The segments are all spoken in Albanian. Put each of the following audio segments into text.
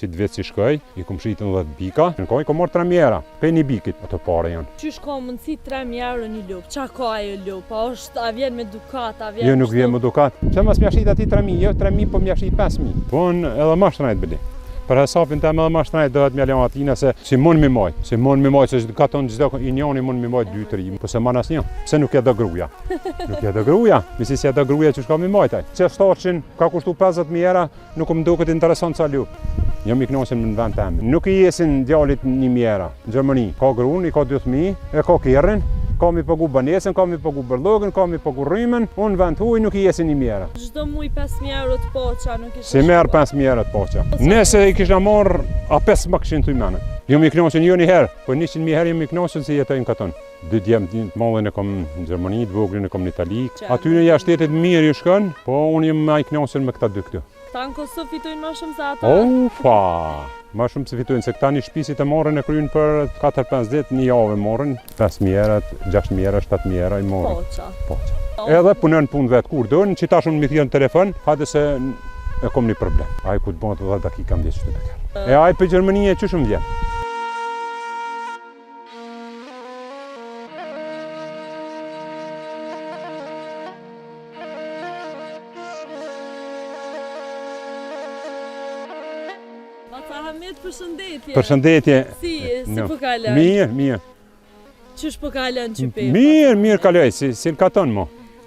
që të vetë si shkoj, i kom shritën 10 bika, në kohë i kom marrë 3 mjera, pe 1 bikit, ato pare janë. Qysh ka mundësi 3 euro një lup? Qa ka ajo lup? A vjen me dukat, a vjen... Jo, nuk vjen me dukat. Që mas mja shrit ati 3.000, jo 3.000, po mja shrit 5.000. Po në edhe ma shtrajt bëli. Për hesapin të edhe ma shtrajt dohet mja leon atina se si mund mi maj. Si mund mi maj, se ka tonë gjithdo i njoni mund mi maj 2-3, po se ma nas një. Pse nuk je do gruja? Nuk je do gruja? Misi si je do gruja që shka mi majtaj. Që starqin ka kushtu 50 mjera, nuk më duket interesant sa lup. Jam i knosin në vend temë. Nuk i jesin djallit 1 mjera. Në Gjermani ka grun, i ka 2.000, e ka kerrin, ka mi pagu banesën, ka mi pagu bërlogën, ka mi pagu rrymen, unë vend huj nuk i jesin 1 mjera. Çdo muj 5.000 euro të poqa nuk ishte. Si merë 5.000 euro të poqa. Nëse i kisha marrë, a 5 më këshin të imene. Jam i knosin jo një herë, po 100.000 herë jam i knosin si jetojnë katon. 2 djemë të mallin e kom në Gjermani, të voglin e kom në Itali. Aty në jashtetit mirë ju shkën, po unë jam i knosin me këta 2 këtu. Këta në Kosovë fitojnë ma shumë se ata? Ufa! Ma shumë se fitojnë, se këta një shpisit e morën e kryin për 4-5 ditë, një javë morën, 5.000 euro, 6.000 euro, 7.000 euro i morën. Poqa. Edhe punën punë vetë kur dojnë, që ta shumë mi thjën telefon, hajde se e kom një problem. Aj ku të bënë të 10 dakika më vjetë që të beker. E aj për Gjermani e që shumë vjen. Përshëndetje. Përshëndetje. Si po kalon? Mirë. Qysh po kalon qypi? Mirë kaloj, si në katon mo.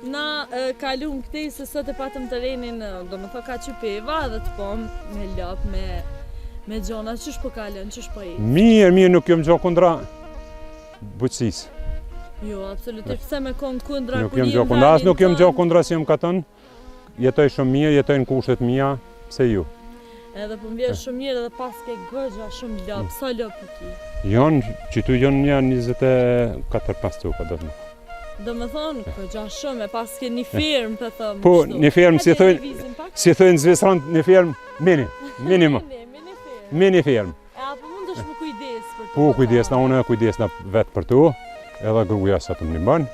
Na kalum këtej se sot e patëm të renin, do më thë ka qypeva dhe të pom me lop, me gjona. Qysh po kalon, qysh po i? Mirë, nuk jom gjo kundra bujqësis. Jo, absolutisht, pse me kon kundra kur jim venin. As nuk jom gjo kundra si jom katon, jetoj shumë mirë, jetoj në kushtet mija, pse ju. Edhe po mbjerë shumë mirë edhe pas ke gëgja shumë lop, sa lop i ki? Jonë, që tu jonë një 24-5 tuka do të më. Do më thonë, gëgja shumë, e pas ke një firmë të thëmë. Po, një firmë, si thëjnë Zvicrant, një firmë mini, minima. Mini firmë. E apo mund është më kujdes për të? Po, kujdesna, unë e kujdesna vetë për tu, edhe gruja sa të më një bënë.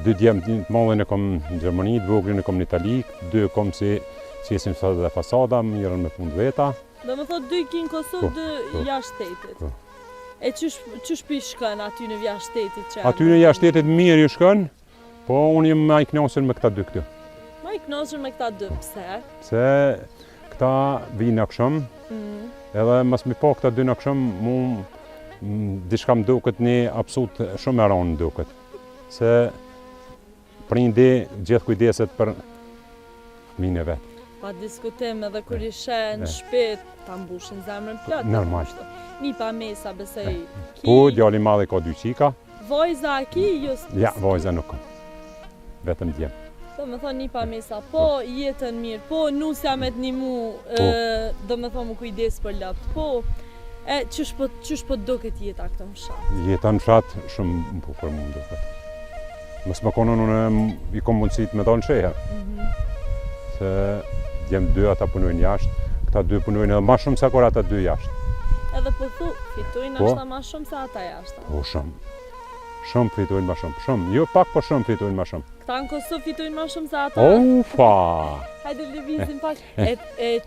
2 djemë të mallin e kom në Gjermani, 2 voglin e kom në Itali, 2 kom si jesim sot dhe fasada, mirën me punë veta. Do më thot 2 ki në Kosovë, 2 jashtë shtetit. E qysh pi shkën aty në jashtë shtetit që? Aty në jashtë shtetit mirë ju shkën, po unë jem ma i knosin me këta 2 këtu. Ma i knosin me këta 2, pse? Pse këta vinë akshëm, edhe mas mi po këta 2 në akshëm, mu dishka më duket një absut shumë e ronë më duket. Se prindi gjithë kujdeset për mine vetë. Pa diskutim edhe kur ishe në shpit, ta mbushin zemrën plot. Normal. Një pa mesa besoj ki. Po, djali madhe ka 2 qika. Vojza ki just? Ja, vojza nuk ka. Vetëm djemë. Do me thonë një pa mesa, po jetën mirë, po nusja me të një mu, do me thonë më kujdes për lopt, po. E qysh po duket jeta këto në fshat? Jeta në fshat shumë më bukur më duket. Mësë më konon unë i kom mundësit me do në sheher. Se djemë 2 ata punojnë jashtë, këta 2 punojnë edhe ma shumë se kur ata 2 jashtë. Edhe po thu, fitojnë ashta ma shumë se ata jashtë? Po shumë. Shumë fitojnë ma shumë. Shumë, jo pak po shumë fitojnë ma shumë. Këta në Kosovë fitojnë ma shumë se ata? Ufa! Hajde lëvizin pak. E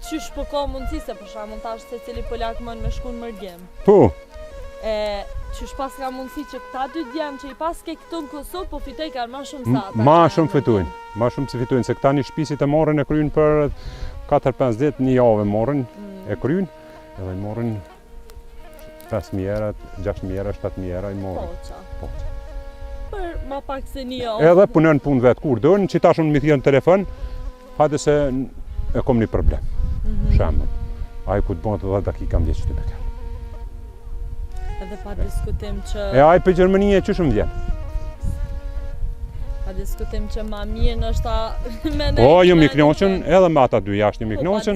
qysh po ka mundësi se për shkakun tash se cili polak mën me shku në mërgjem? Po! Qysh pas ka mundësi që këta 2 djemë që i pas ke këtu në Kosovë, po fitoj kanë ma shumë se ata? Ma shumë fitojnë. Ma shumë se fitojnë, se këta një shpisit e morën e kryin për 4-5 ditë, një javë morën e kryin, edhe i morën 5.000 euro, 6.000 euro, 7.000 euro i morën. Poqa. Për ma pak se një javë. Edhe punën punë vetë kur dojnë, që ta shumë mi thjën telefon, hajde se e kom një problem. Shemën. Aj ku të bënë të 10 dakika më vjetë që të beker. Edhe pa diskutim që... E aj për Gjermani e që shumë vjen. Pa diskutim që ma mirë nështë me ne... Po, jam i knoqën, edhe me ata 2 jashtë jam i knoqën.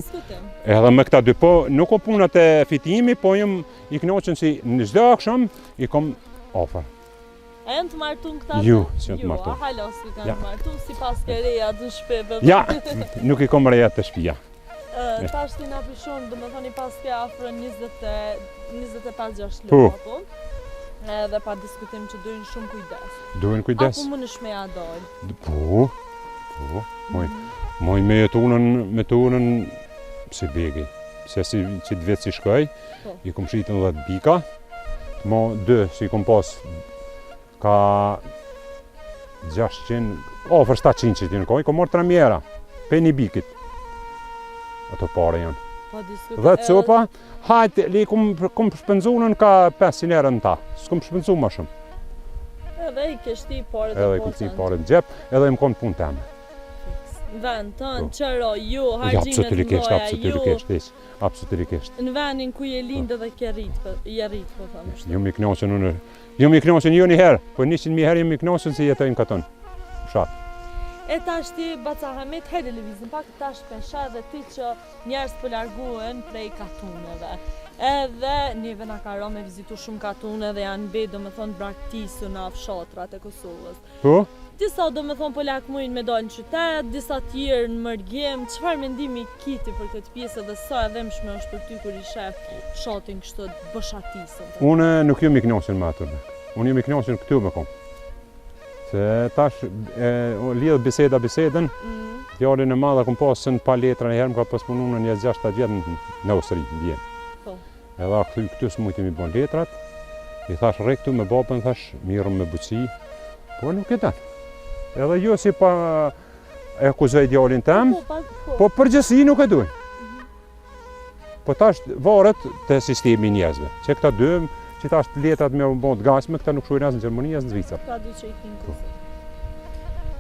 Edhe me këta 2, po nuk o punat e fitimi, po jam i knoqën si në çdo akşam i kom ofër. A janë të martun këta? Jo, si janë të martun. Jo, a halos i kanë martun, si pas ke reja të shpeve. Ja, nuk i kom reja të shpia. Ta është ti nga pishon, dhe me thoni pas ke afro 25-6 lëma, po? Edhe pa diskutim që dojnë shumë kujdes. Dojnë kujdes? Apo më në shmeja dojnë? Po. Moj me jetunën si begi. se si që të vetë si shkoj, Po. i kom shritën 10 bika, mo 2 që i kom pas ka 600, ofër 700 që ti në koj, i kom marrë 3 mjera, pe një bikit. Ato pare janë. Po diskutoj. 10 copa, hajtë, li kom shpenzunën ka 500 euro në ta, s'kom shpenzu ma shumë. Edhe i kështi pare të Edhe i kom si pare në gjep, edhe i më konë punë teme. Në vend tënë, Po. qëro, ju, Ja, hargjimet mdoja, absolutisht. në vendin ku je lindë dhe ke rritë, po thamë shtu. Jo mi knoqën unë, jo mi knoqën jo një herë, po 100.000 herë jo mi knoqën se jetojnë katon. Fshat. E tash ti, Baca Hamet, hajde lëvizin pak tash pesha dhe ti që njerës po largohen prej katuneve. Edhe neve na ka me vizitu shumë katune dhe janë be do me thonë braktisu në fshatrat e Kosovës. Po? Disa do me thonë po lakmujnë me dalë në qytet, disa tjerë në mërgjem. Çfarë mendimi kiti për këtë pjesë dhe sa e dhemshme është për ty kur i shef fshatin kështu bëshatisën? Unë nuk jam i knoqën me atë. Unë jam i knoqën këtu me kom. Se tash lidh bisedën, djalin e madh kom pasën pa letra një herë, më ka pas punu në 26 vjet në Austri, në Vjenë. Po. Edhe këtu s'mujti mi bon letrat, i thash rre këtu me babën, thash mirëm me buci, po nuk e dan. Edhe jo si pa e akuzoj djalin tem, po përgjithësi nuk e duin. Po tash varet te sistemi i njerëzve. Që këta dy, që tash letrat me bon të gasme, këta nuk shkruajnë as në Gjermani as në Zvicër. Ka dy që i kinë kusë.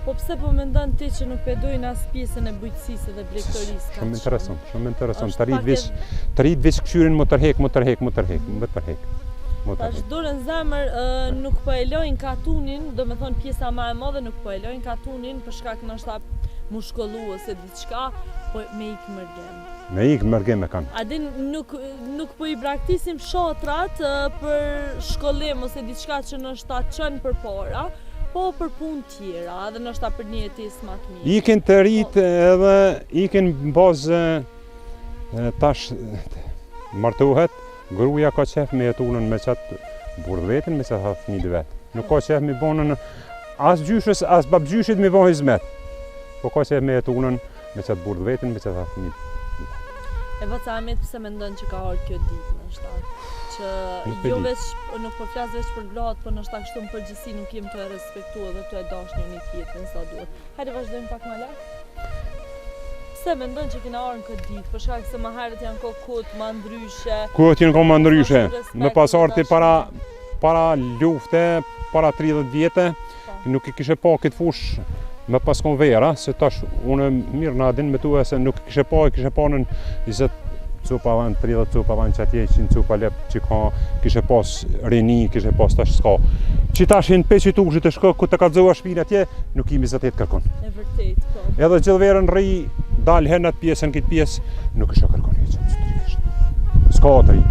Po pse po mendon ti që nuk pedojnë as pjesën e bujqësisë dhe blegtorisë? Shumë interesant, shumë interesant. Është Të rrit veç këshyrin më tërhek. Tash dorën zemër nuk po e lojnë katunin, do me thonë pjesa ma e madhe nuk po e lojnë katunin për shkak nështë mu shkollu ose diçka, po me ikë mërgjem. Me ikë mërgjem e kanë. A din nuk po i braktisim shatrat për shkollim ose diçka që nështë qënë për para, po për punë tjera, edhe nështë për një jetis ma të mirë. Ikin të rritë edhe ikin bazë tash martohet, gruaja ka qef me jetunën me qatë burë vetin, me qatë fëmijë vetë. Nuk ka qef me bonën as gjyshës, as babgjyshit me bon hizmet. Po ka qef me jetunën me qatë burë vetin, me qatë fëmijë. E Baca Hamet pse mendon që ka ardhur kjo ditë nështë? Që jo veç, nuk po flas veç për gratë, po nështë kështu në përgjithësi nuk jem të e respektua dhe të e dashni një tjetrin sa duhet. Hajde vazhdojmë pak më lart. Pse mendon që kena ardhur këtë ditë? Për shkak se më herët janë kohët më ndryshe. Kohët janë kohë më ndryshe. Me pas arti para lufte, para 30 vjete, nuk i kishe pa këtë fush me pas kon vera, se tash unë mirë na din me tu se nuk kishe pa në 20 cupa van, 30 cupa van që atje, 100 cupa lep që ka, kishe pas rini, kishe pas tash s'ka. Që tash në peqit ushit të shko, ku të kalzoha shpinë atje, nuk i 28 kërkon. E vërtet, po. Edhe gjithë verën rri, dalë henat pjesën këtë pjesë, nuk isha kërkon e që s'ka të ri.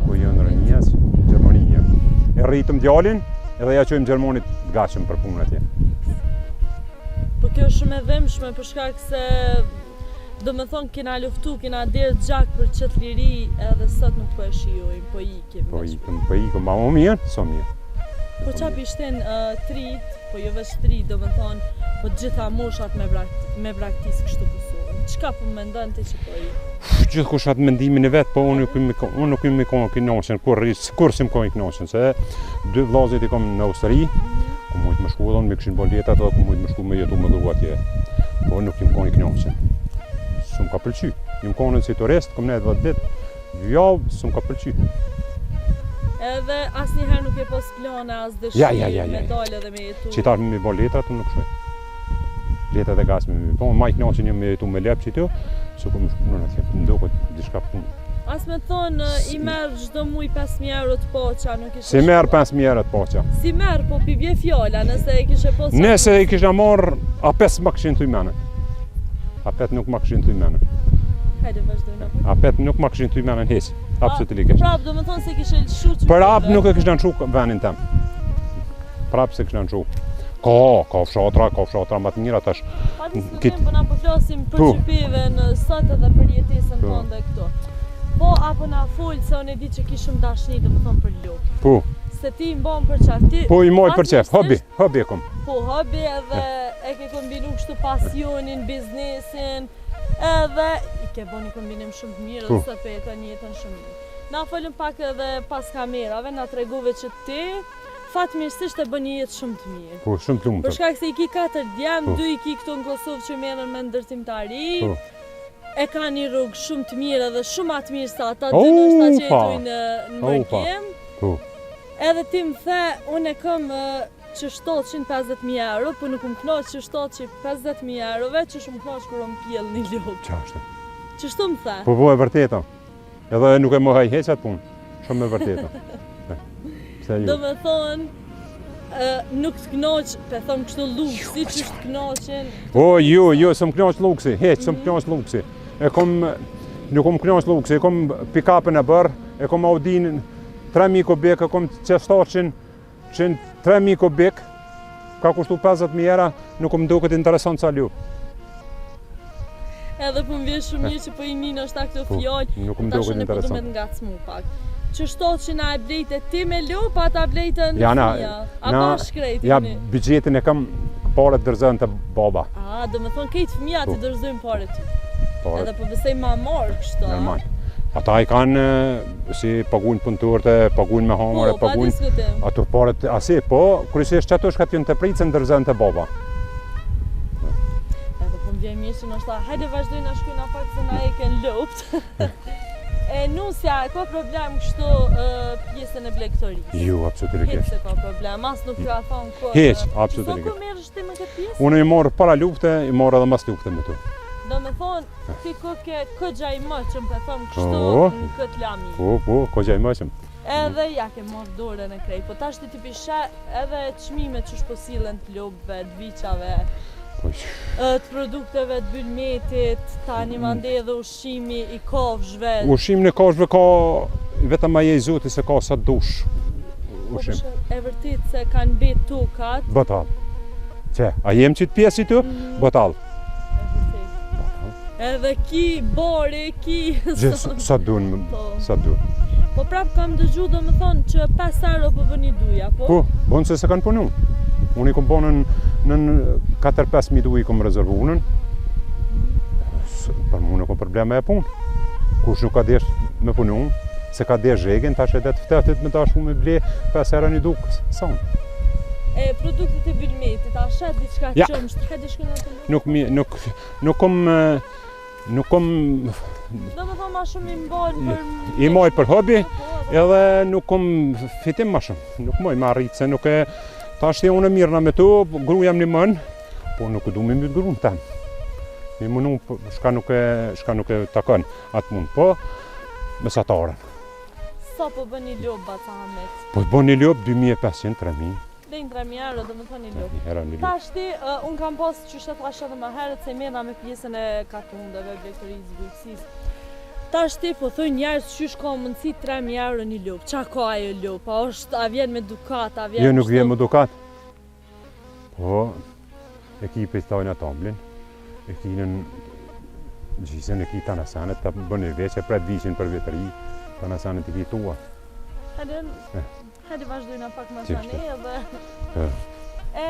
Ku janë rënjas, Gjermania. E rritëm djalin, edhe ja qojmë Gjermonit gachëm për punë atje. Po kjo është shumë e dhemshme për shkak se do me thonë kena luftu, kena derë gjak për qëtë liri edhe sot nuk po e shijojmë, po ikim. Po ikim, ma më mirë, so mirë. Po qa pishten trit, po jo veç trit, do me thonë, po gjitha moshat me braktisë kështu Kosovën. Qka po mendon ti që po i? Gjithë kush atë mendimin e vetë, po unë nuk imi konë kënoqen, kur si më konë i kënoqen, se dy vlazit i kom në Austri, ku mujtë më shku edhe me këshin bo letat edhe ku mujtë më shku me jetu me grua atje, po nuk im konë i kënoqen. S'm ka pëlqy. Im konën si turist, kom ne 10 ditë, javë, s'm ka pëlqy. Edhe asnjëherë nuk e pas plane as dëshirë me dalë edhe me jetu. Qitar me bo letrat, unë nuk shoj. Letrat e gasme me po, ma i kënoqen një me jetu me lep që tu, su kom shpunën atje, më duket diçka punë. As me thonë, i merë çdo muj 5.000 euro të poqa, nuk ishe Si merë 5.000 euro të poqa. Si merë, po pi vje fjalla, nëse e kishe posë... Nëse i kisha marrë, a 5 më këshin të i mene. A 5 nuk më këshin të i mene. Hajde vazhdojnë apë. A 5 nuk më këshin të i mene në hesi, absolutisht. Prap, do me thonë se kishe lëshu që... Prap nuk e kishë nënqu venin tem. Prap se kishë nënqu. Ka fshatra më të mira tash. Pa diskutim, po na po flasim për qypive në sot edhe për jetesën tonë dhe këto. Po, apo na folë se unë e di që kishëm dashni, do me thonë për lukë. Po. Se ti mbon për qef. Po, i moj për qef, hobi e kom. Po, hobi edhe e ke kombinu kështu pasionin, biznesin, edhe ke bo një kombinim shumë të mirë Po. dhe sot për jeton jetën shumë mirë. Na folëm pak edhe pas kamerave, na tregove që ti fatmirësisht e bën një jetë shumë të mirë. Po, shumë të lumtur. Për shkak se i ki 4 djem, Po. 2 i ki këtu në Kosovë që merren me ndërtimtari. Po. E ka një rrugë shumë të mirë edhe shumë më të mirë sa ata Oh, dy ndoshta që pa. jetojnë në Oh, pa. Mërgjem. Po. Edhe ti më the, unë e kam që 750.000 euro, po nuk më knoq që 750.000 eurove që shumë knoq kur më pjell një lopë. Qashtë. Që shtu më the? Po, e vërteta. Edhe nuk e më haj heq atë punë. Shumë e vërteta. Pse Do ju? me thonë, nuk të knoq, pe thonë kështu luksi, që të knoqen. O, jo, s'm knoq luksi, heq, s'm knoq luksi. Nuk kom knoq luksi, e kom pick-upin e bërë, e kom Audin 3000 kubik, e kom qestarqin 3000 kubik, ka kushtu 50.000 euro, nuk më duket interesant sa ljup. Edhe po më vjen shumë mirë që po i njën është ta këtë Po, fjallë, nuk më tash duket ne po du me interesant. të ngacmu pak. Që shtot që na e blejte ti me lop, ata blejte në Ja, fëmija? A bashkë krejti Ja, një? bigjetin e kam paret dërzën të baba. A, do me thonë kejtë fëmija Po. ti dërzojnë pare ty. Paret, Edhe po besoj ma marë kështu, a? normal. Ata i kanë si paguajnë punëtorët, paguajnë me hamër, Po, pa paguajnë diskutim. ato paret asi, po kryesisht çato shkat janë të pricën dërzën të baba. Edhe po më vjen mirë që nështë ta, hajde vazhdojnë na shkojnë pak se na e ken lopt. E nusja, ka problem kështu pjesën e blegtorisë? Jo, absolutisht. Hiç se ka problem, as nuk ka thonë kohë. Hiç, absolutisht. Sa ku merresh ti me këtë pjesë? Unë i morë para lufte, i morë edhe mas lufte me to. Do me thonë, ti ko ke këgja i mëqëm, pe thonë kështu Po. në këtë lami. Po, ko gjaj mëqëm. Edhe ja ke morë dorën e krejt, po tash ti ti pishe edhe çmimet që shposillen të lopëve, të viçave, Po, të produkteve të bylmetit, tani mande edhe ushqimi i kofshve. ushqimin e kafshëve ka vetëm ai zoti se ka sa dush. Po, Ushqim. e vërtet se kanë bet tokat. Botal. Që, a jem qitë pjesë i tu? Botal. E vërtet. Edhe ki, bori, ki. Sa dun, Po. sa dun. Po prap kam dëgju do me thonë që 5 euro po bëni duja, po? Po, bon se kanë punu. Unë i kom bonën në 4-5 mijë i kom rezervu unën. Për mu nuk kom probleme e punë. Kush nuk ka desh me punu, se ka desh zhegin, tash edhe të ftehtit me tash me ble 5 euro një dukës. Sa unë? E produktet e bylmetit, a shet diçka Ja. qëmsht, ka diçka në të lukë? Nuk kom Do me thonë ma shumë i mbalë për... i moj për hobi, Po, edhe nuk kom fitim ma shumë. Nuk moj ma rritë, se nuk e... Tash unë e mirëna me tu, grujam një mën, po nuk e du me mirë grunë tem. Mi mënu, shka nuk e takon atë mund, po mesataren. Sa po bën një lopë Baca Ahmet? Po të bon një lopë 2.500, 3.000, Dejnë 3.000 euro, do me thonë një lopë. një hera një lopë. Tash ti, unë kam pas që shetë thashe edhe më herët se mirëna me pjesën e katundeve, blegtorisë, bujqësisë. Tash ti po thoj njerës qysh ka mundësi 3.000 euro një lopë. Qa ka ajo lopë? A vjen me dukat, a vjen... Jo, nuk kështu? vjen më dukat. Po, ekipi të tajnë atomblin, e kinën gjisën, e ki të nasanet, të bënë e veqe, pret vishin për vetëri, të nasanet i ki tua. Hajde vazhdojna pak ma Qishtë? tani edhe... E,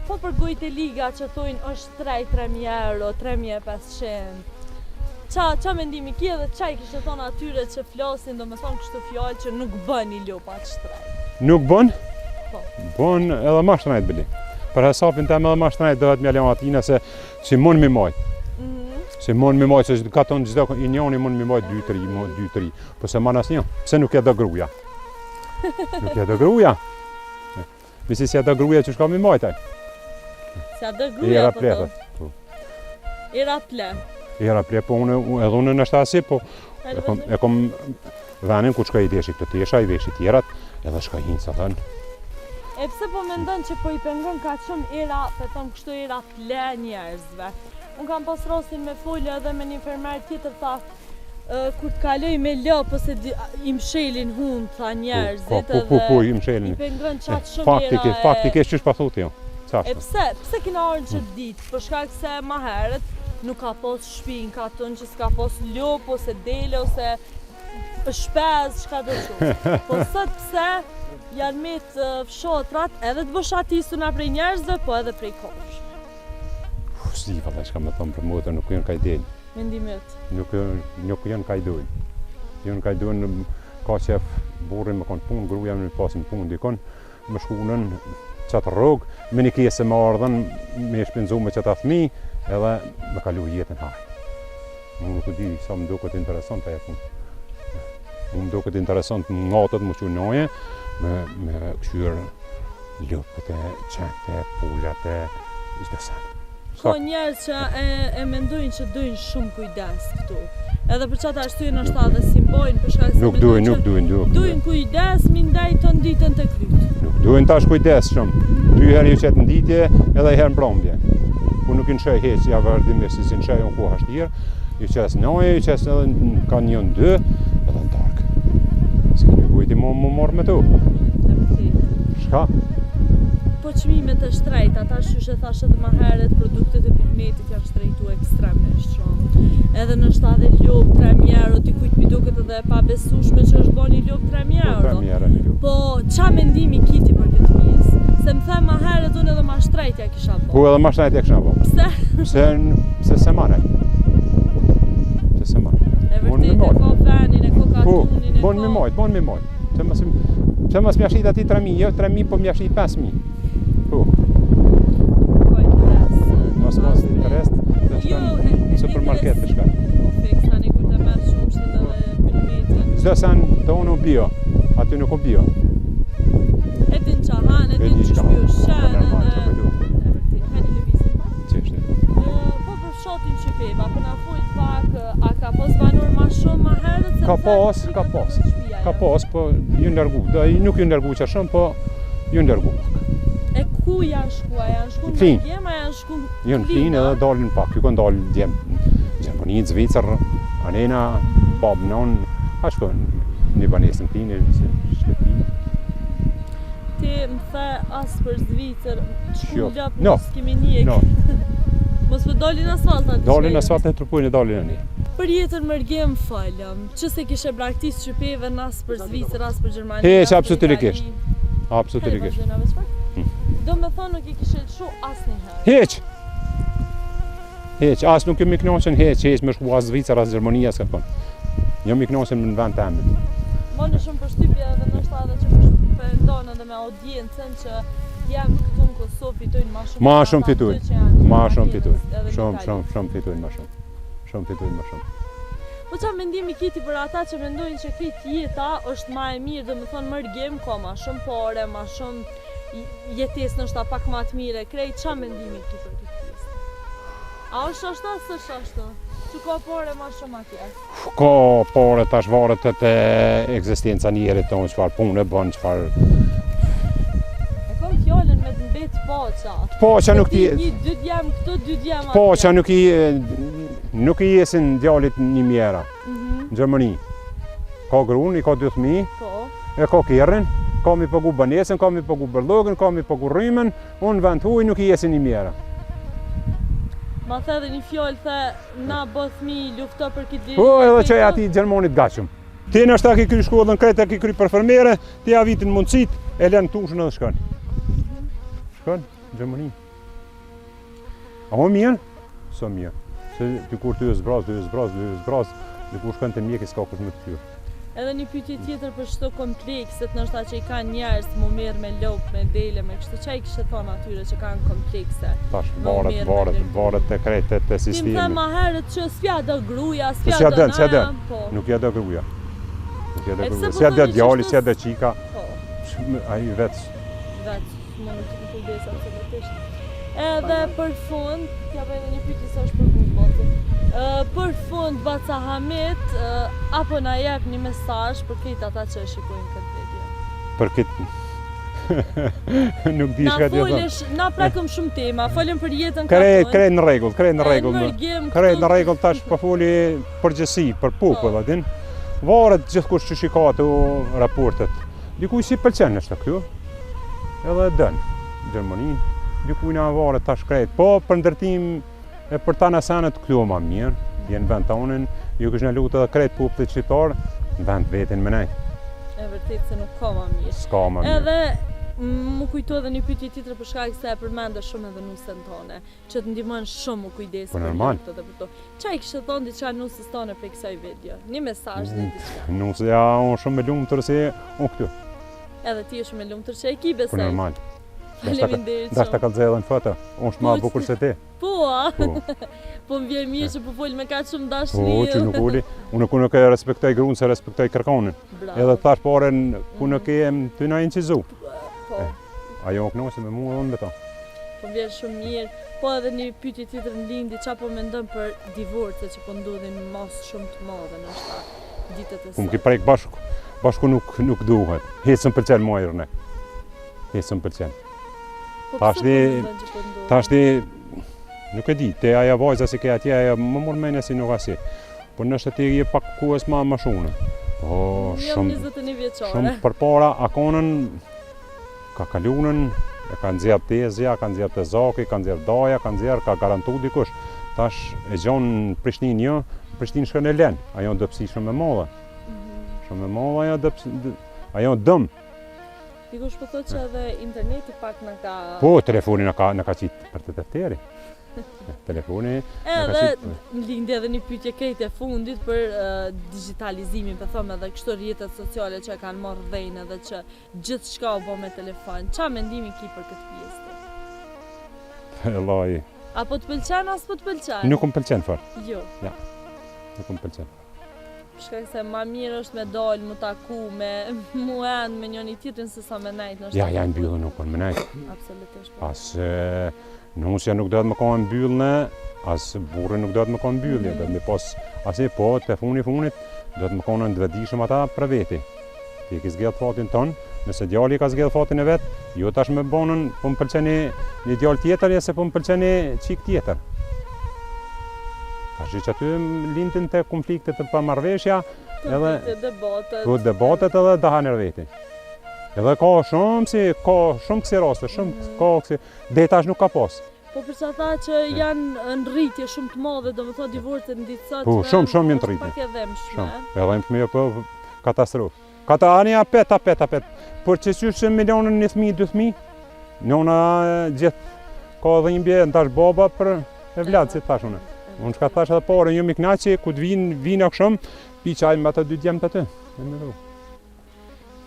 Po për gojt e liga që thojnë është 3.000 euro, 3.500. Qa mendimi ki edhe qa i kishtë thonë atyre që flasin do me thonë kështu fjallë që nuk bën një lopë atë shtrejt? Nuk bën? Po. Bën edhe ma shtrajt bëli. Për hesapin tem edhe ma shtrajt dohet me leon atina se si mund mi maj. Si mund mi maj, se ka tonë gjitha i njoni mund mi maj 2-3, po se man as një. Pse nuk e do gruja? Nuk e do gruja? Misi si e do gruja që shka mi majtaj? Se a dë gruja Era po pletët. të? Era ple. Era ple, po edhe unë në shtasi, po Hajde e vazhdojmë. kom venin ku shka i deshi këtë tesha, i veshi tjerat, edhe shka hinë sa thënë. E pse po mendon që po i pengon ka shumë era, pe thonë kështu era ple njerëzve. Unë kam pas rastin me folje edhe me një fermer tjetër tha, kur të kaloj me lopë ose i mshelin hund tha njerëzit Po, i mshelin. i pengon qatë shumë era Faktikisht qysh pa thotë jo. E pse kina arën që ditë, për shkak se ma herët nuk ka pas shpinë ka tonë që s'ka pas lopë ose dele ose shpez, shka do shumë. Po sot pse janë me të fshatrat edhe të bëshatisuna prej njerëzve, po edhe prej kofsh. Si, valla, shka me thonë për motë, nuk jenë ka i delë. Mendimet? Nuk janë ka i dojnë. Janë ka i dojnë, ka qef burri me konë punë, gruja me pasin punë dikon, me shkunën qatë rrugë, me një kese me ardhen, me shpenzu me qëta fëmi, edhe me kalu jetën hajë. Unë nuk di sa më duket interesant ajo punë. Më duket interesant ngatët më që noje, me këshyr lupët e qente, pullat e çdo sa. Ka njerëz që e mendojnë që dojnë shumë kujdes këtu. Edhe për çata arsye ndoshta edhe si mbojnë për shkak se Nuk duhen kujdes mi ndaj ton ditën tek lyt. Nuk duhen tash kujdes shumë. 2 herë ju qet në ditje edhe 1 herë në mbrëmje. Unë nuk i nshoj hiç, ja vërdimisht si nshoj unë ku hashtër. Ju qes noje, ju qes edhe në kanion 2 edhe në darkë. S'ke një kujti më morë me tu. Shka? Po çmimet e shtrejta, tash që thash edhe më herët, produktet e Bilmetit janë shtrejtu ekstremisht shumë. Edhe ndoshta edhe lop 3.000 euro, dikujt mi duket edhe e pabesueshme që është bën një lop 3.000 euro. 3.000 euro një lop. Po ç'a mendimi kiti për këtë pjesë? Se më them më herët unë edhe më shtrejtja kisha bën. Po edhe më shtrejtja kisha bën. Pse? Se se marrë. Se se marrë. E vërtet e ka venin, e ka katunin, e ka... Bon me mojt. Se mas mjashit ati 3.000, jo 3.000 po mjashit 5.000. Po. Ka interes. Mos interes, dhe shkën supermarket të shka. Po fix, tani kur të merë shumë shtet edhe Bilmetin. Zdo sen të unë u bio, aty nuk u bio. E din qa han, e din që shpjo shenë edhe... E vërtet, hajde lëvizim. Qeshte. Po për fshatin Qypeva, për na fujt pak, a ka pos banor ma shumë ma herët? Ka pos, po ju nërgu. Nuk ju nërgu që shumë, po ju nërgu. E ku janë shkua? Janë shku në Gjem, a janë shku në Klina? Janë Klinë edhe dalin pak, ju kanë dalin djem. Gjermani, Zvicër, Anena, Babnon, a shku një banesë në Klinë, Shlepi. Ti më the asë për Zvicër, shku ljop, No. s'kemi njek. Mos për dalin asfalt atë? Dalin asfalt në trupujnë e dalin e një. Për jetën Mërgjem falem, që se kishe braktisë Qypeve asë për Zvicër, asë për Gjermani? Heq, absolutikisht. Absolutikisht. Do me thonë nuk i kishe lëshu asë një herë? Heq, asë nuk jam i knoqen heq me shku asë Zvicër, asë Gjermania, s'ka thonë. Jam i knoqen në vend të emit. Ma në shumë përshtypje edhe nështë edhe që përndonë edhe me audiencën që jam këtu në Kosovë fitojnë ma shumë. Ma shumë fitojnë, ma shumë fitojnë. Shumë fitojnë ma shumë. Shumë fitojnë ma shumë. Po qa mendimi kiti për ata që mendojnë që këtë jeta është ma e mirë, dhe më thonë Mërgjem ka ma shumë pare, ma shumë jetes nështë pak ma të mire krejt, qa mendimi ki për këtë pjesë? A është ashtu, së është ashtu? Që ka pare ma shumë atje? Ka pare tash varet të ekzistenca njerit tonë, qëfar punë e bënë, qëfar... E kom fjallën me të mbet paqa. Paqa nuk ti... Dy djem këtu, dy djem atje. Paqa nuk i jesin djallit 1.000 euro në Gjermani. Ka grunë, i ka 2 fëmijë, e ka kerrin, ka mi pagu banesën, ka mi pagu bërllogën, ka mi pagu rrymen, unë vend huj nuk i jesin 1.000 euro. Ma the dhe një fjallë, the na bëthmi lufto për këtë lirin. Po edhe që e ati Gjermonit gachëm. Ti nështë ta ki kry shkollën krejt, ki kry për fermere, ti ja vitin mundësit, e lenë tushën edhe shkën. Shkën, Gjermani. A më mirë? Së mirë. Se dikur ty e zbraz, dikur shkën të mjek i s'ka kush më të kyrë. Edhe një pyetje tjetër për çdo komplekset, ndoshta që i kanë njerëz më merr me lop, me dele, me kështu çai kishte thonë atyre që kanë komplekse. Tash varet te krejt te sistemi. Ti më ma herët që s'ja do gruaja, s'ja do po. Nuk ja do gruaja. Nuk ja do gruaja. S'ja do djali, s'ja do çika. Po. Ai vetë mund të kujdesa absolutisht. Edhe për fund, t'ja bëj edhe një pyetje sa është për fundbotin. Për fund Baca Hamit, apo na jep një mesazh për këtë ata që shikojnë këtë video? Për këtë nuk di çka të them. Na prekëm shumë tema, folëm për jetën katon. Krejt në rregull, krejt në rregull tash po foli përgjithësi, për popull, a din? Varet gjithkush që shikon ato raportet. Dikuj si pëlqen është këtu. Edhe dën Gjermani. Dikuj na varet tash krejt. Po për ndërtim e për ta nasanet këtu më mirë. Jenë vend tonin, ju kish na lutë edhe krejt popullit shqiptar, në vend veten më nej. E vërtet se nuk ka më mirë. S'ka më mirë. Edhe Më kujto edhe një pyetje tjetër për shkak se e përmendë shumë edhe nusën tonë, që të ndihmon shumë më kujdes Po normal. këtë për to. Çfarë kishte thonë diçka nusës tonë për kësaj video? Një mesazh dhe diçka. Nusja unë shumë e lumtur se unë këtu. Edhe ti je shumë e lumtur që e ki besoj. Po normal. Faleminderit. Dashta ka zellën foto. Unë shumë më bukur se ti. Po, Po. po më vjen mirë që po fol me kaq shumë Po, dashuri. që nuk uli. Unë nuk e respektoj gruan se respektoj kërkonin. Bravo. Edhe thash porën ku nuk e ty na incizu. Po. Ajo kënaqse me mua unë beto. Po vjen shumë mirë. Po edhe një pyetje tjetër më lindi, çfarë po mendon për divorcet që po ndodhin mas shumë të mëdha ndoshta ditët e Ku më sotme. ki prek bashku. Bashku nuk duhet. Hecën pëlqen mua irne. Hecën pëlqen. Po tash pse di- po mendon që po ndodhin? Tash ti nuk e di, te aja vajza si ke atje, aja më mor mendja si nuk asi. Po nështë ti je pak kuës ma shumë. Po Jam shumë 21 vjeçare. shumë përpara akonën ka kalunën, e ka nxjerr tezja, ka nxjerr te zaki, ka nxjerr daja, ka garantu dikush. Tash e gjon Prishtinë jo, Prishtinë shkon e len. Ajo dopsi shumë e madhe. Shumë e madhe ajo dëm. Dikush po thotë që edhe interneti pak na ka Po telefoni na ka qit për të defteri. Telefoni Edhe më lindi edhe një pyetje krejt e fundit për digitalizimin, po them edhe kështu rrjetet sociale që e kanë marrë dhënë edhe që gjithçka u bë me telefon. Çfarë mendimi ki për këtë pjesë? Ellaj, Apo të pëlqen as po të pëlqen? nuk më pëlqen fare. Jo. Nuk më pëlqen. Për shkak se ma mirë është me dalë, mu taku, me muan me njëri tjetrin se sa me nejt në Ja, janë mbyllën nuk kanë më nejt. Absolutisht. Po. As nusja nuk do të më kanë mbyllën, as burri nuk do të më kanë mbyllje, do të më pas asi po te funit do të më kanë ndvëdijshëm ata për veti. Ti ke zgjedh fatin ton, nëse djali ka zgjedh fatin e vet, jo tash më bonën, po më pëlqeni një djalë tjetër ja se po më pëlqeni çik tjetër. Tash që aty lindin te konflikte të pamarrëveshja, edhe debatet. po debatet edhe daha nerveti. Edhe ka shumë kësi raste, shumë ka kësi, dhe tash nuk ka pas. Po për ata që janë në rritje shumë të madhe, domethënë divorcet në ditë sot. Po, shumë janë të rritje. Pak e dhëmshme. Shumë. Edhe më fëmijë po katastrofë. Kata ani apet. Por që qysh milionën një fëmijë, 2 fëmijë, nëna gjithë ka edhe një bje tash baba për e vlad si tash unë. Unë shka thash edhe pare, një miknaqi, ku të vinë akshëm, pi qaj me ata 2 djemë të aty.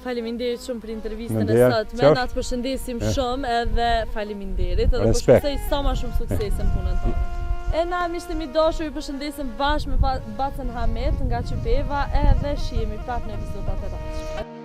Faleminderit shumë për intervistën e Mendeja, sotme. Na të përshëndesim shumë edhe faleminderit. Edhe Respekt. përshëndesoj sa më shumë sukses në punën tonë. E na miqtë mi dashur, ju përshëndesim bashkë me Bacën Hamet nga Qypeva edhe shihemi prapë në epizodat e ardhshme.